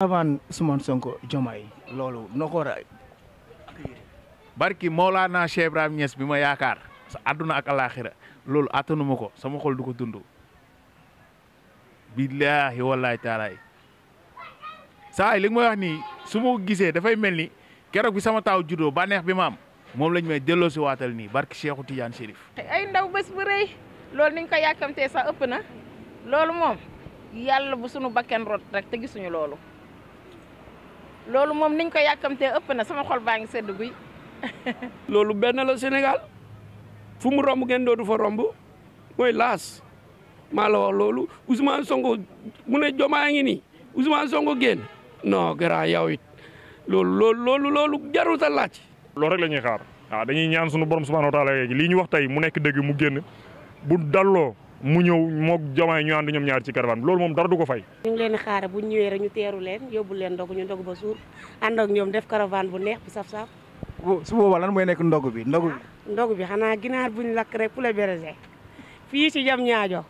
caravane Ousmane Sonko Diomaye loolu noo ko war a barki Maulana Cheikh Ibrahim Niass bi ma yaakaar sa àdduna ak alaaxira loolu attanuma ko sama xol du ko dund billaahi wallaahi taalaay saa yi li nga may wax nii su ma ko gisee dafay mel ni keroog bi sama taaw juddoo bànneex bi ma am moom lañ may delloo si waatal nii barki Cheikhou Tidiane Chérif. ay ndaw bés bu rëy loolu niñ ko yàkkamtee sax ëpp na loolu moom yàlla bu sunu bakken rot rek te gisuñu loolu moom niñ ko yàkkamtee ëpp na sama xol baa ngi sedd guy. loolu benn la Sénégal fu mu romb ngeen dootu fa romb mooy laas maa la wax loolu Ousmane Sonko mu ne Diomaye ngi nii Ousmane Sonko génn non grand yow it loolu jarul sa laaj. loolu rek la ñuy xaar waaw dañuy ñaan sunu borom subhanahu wa taala lii ñu wax tey mu nekk dëgg mu génn bu dalloo mu ñëw moog Diomaye ñu ànd ñoom ñaar ci caravane loolu moom dara du ko fay. ñu ngi leen di xaar bu ñu ñëwee rek ñu teeru leen yóbbu leen ndogu ñu ndogu ba suur ànd ak ñoom def caravane bu neex bu saf-saf. su boobaa lan mooy nekk ndogu bi ndogu bi xanaa ginaar buñ lakk rek poulet braisé fii ci jam ñaajo